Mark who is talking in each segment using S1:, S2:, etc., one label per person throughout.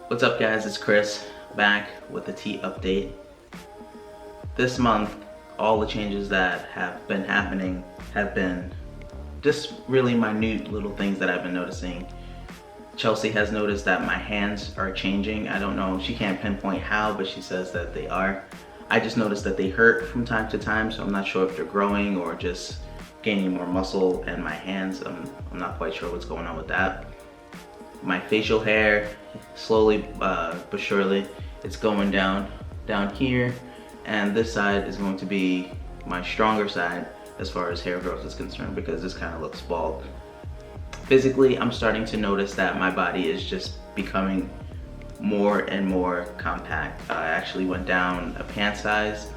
S1: What's up guys, it's Chris back with a tea update. This month, all the changes that have been happening have been just really minute little things that I've been noticing. Chelsea has noticed that my hands are changing. I don't know, she can't pinpoint how, but she says that they are. I just noticed that they hurt from time to time, so I'm not sure if they're growing or just gaining more muscle, and my hands, I'm not quite sure what's going on with that. My facial hair, slowly but surely, it's going down here, and this side is going to be my stronger side as far as hair growth is concerned, because this kind of looks bald. Physically, I'm starting to notice that my body is just becoming more and more compact. I actually went down a pant size,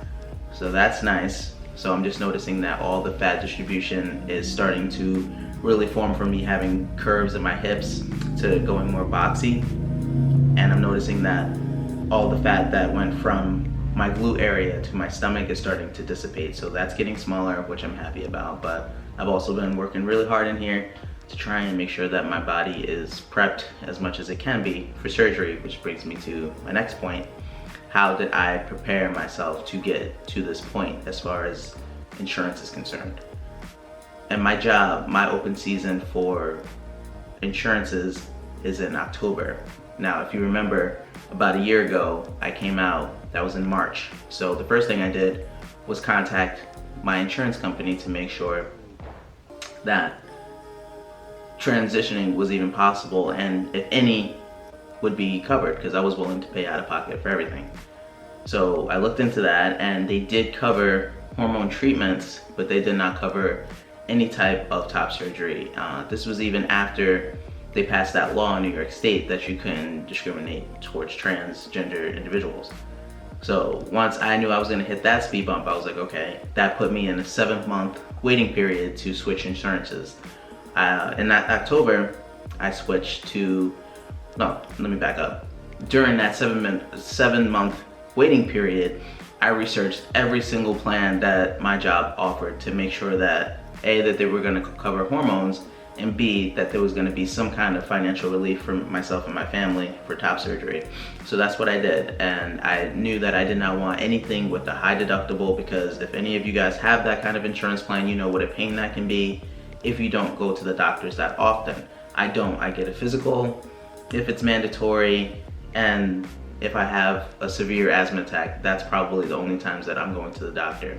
S1: so that's nice. So I'm just noticing that all the fat distribution is starting to really form from me having curves in my hips to going more boxy. And I'm noticing that all the fat that went from my glute area to my stomach is starting to dissipate. So that's getting smaller, which I'm happy about. But I've also been working really hard in here to try and make sure that my body is prepped as much as it can be for surgery, which brings me to my next point. How did I prepare myself to get to this point as far as insurance is concerned? And my job, my open season for insurances is in October. Now, if you remember, about a year ago, I came out, that was in March. So the first thing I did was contact my insurance company to make sure that transitioning was even possible, and if any would be covered, because I was willing to pay out of pocket for everything. So I looked into that, and they did cover hormone treatments, but they did not cover any type of top surgery. This was even after they passed that law in New York State that you couldn't discriminate towards transgender individuals. So once I knew I was gonna hit that speed bump, I was like, okay, that put me in a 7-month waiting period to switch insurances. In that October, I switched to, no, let me back up. During that 7-month waiting period, I researched every single plan that my job offered to make sure that A, that they were gonna cover hormones, and B, that there was gonna be some kind of financial relief for myself and my family for top surgery. So that's what I did, and I knew that I did not want anything with a high deductible, because if any of you guys have that kind of insurance plan, you know what a pain that can be if you don't go to the doctors that often. I don't. I get a physical if it's mandatory, and if I have a severe asthma attack, that's probably the only times that I'm going to the doctor.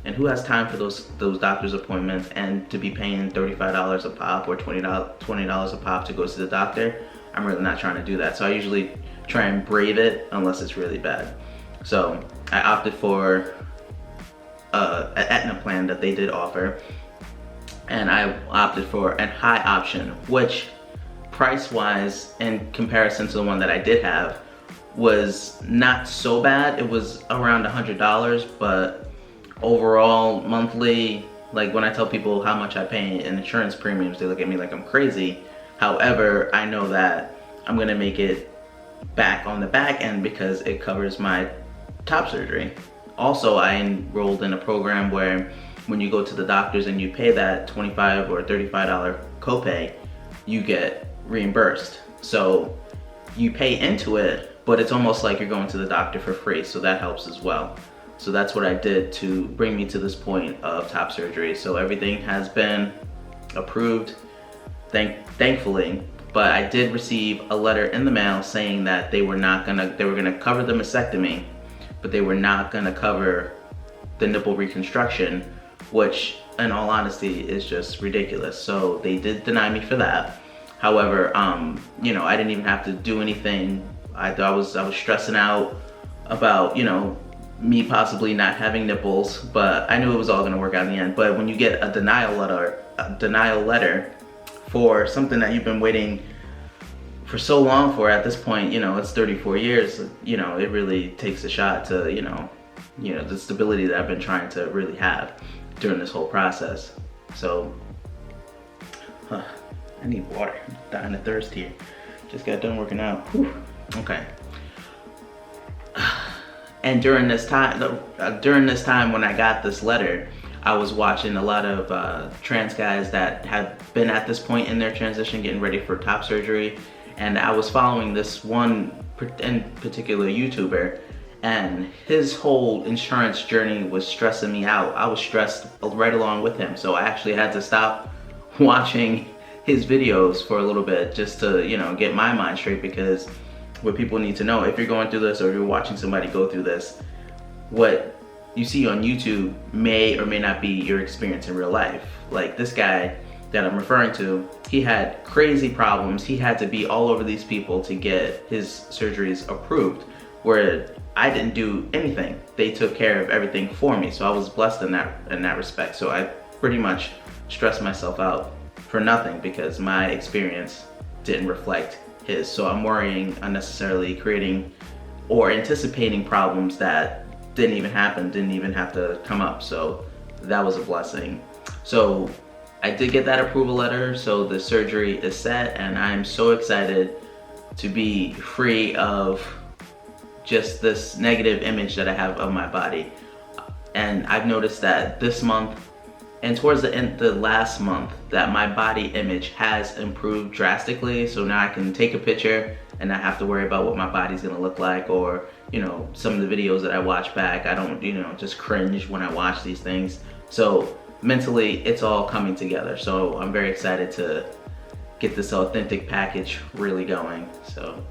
S1: And who has time for those doctor's appointments and to be paying $35 a pop or $20 a pop to go to the doctor? I'm really not trying to do that. So I usually try and brave it unless it's really bad. So I opted for an Aetna plan that they did offer, and I opted for a high option, which price-wise, in comparison to the one that I did have, was not so bad. It was around $100, but overall monthly, like when I tell people how much I pay in insurance premiums, they look at me like I'm crazy. However, I know that I'm gonna make it back on the back end because it covers my top surgery. Also, I enrolled in a program where when you go to the doctors and you pay that $25 or $35 copay, you get reimbursed. So you pay into it, but it's almost like you're going to the doctor for free, so that helps as well. So that's what I did to bring me to this point of top surgery. So everything has been approved, thankfully, but I did receive a letter in the mail saying that they were gonna cover the mastectomy, but they were not gonna cover the nipple reconstruction, which in all honesty is just ridiculous. So they did deny me for that. However, you know, I didn't even have to do anything. I was stressing out about, you know, me possibly not having nipples, but I knew it was all gonna work out in the end. But when you get a denial letter for something that you've been waiting for so long for, at this point, you know, it's 34 years, you know, it really takes a shot to, you know, the stability that I've been trying to really have during this whole process. So, I need water, I'm dying of thirst here. Just got done working out, whew. Okay. And during this time when I got this letter, I was watching a lot of trans guys that have been at this point in their transition, getting ready for top surgery, And I was following this one in particular YouTuber, and his whole insurance journey was stressing me out. I was stressed right along with him, so I actually had to stop watching his videos for a little bit just to, you know, get my mind straight, because what people need to know, if you're going through this or you're watching somebody go through this, what you see on YouTube may or may not be your experience in real life. Like this guy that I'm referring to, he had crazy problems. He had to be all over these people to get his surgeries approved, where I didn't do anything. They took care of everything for me. So I was blessed in that respect. So I pretty much stressed myself out for nothing because my experience didn't reflect his. So I'm worrying unnecessarily, creating or anticipating problems that didn't even happen, didn't even have to come up. So that was a blessing. So I did get that approval letter, so the surgery is set, and I'm so excited to be free of just this negative image that I have of my body. And I've noticed that this month and towards the end, the last month, that my body image has improved drastically. So now I can take a picture and not have to worry about what my body's gonna look like, or, you know, some of the videos that I watch back, I don't, you know, just cringe when I watch these things. So mentally, it's all coming together. So I'm very excited to get this authentic package really going. So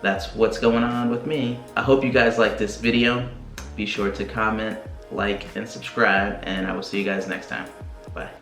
S1: that's what's going on with me. I hope you guys like this video. Be sure to comment, like, and subscribe, and I will see you guys next time. Bye.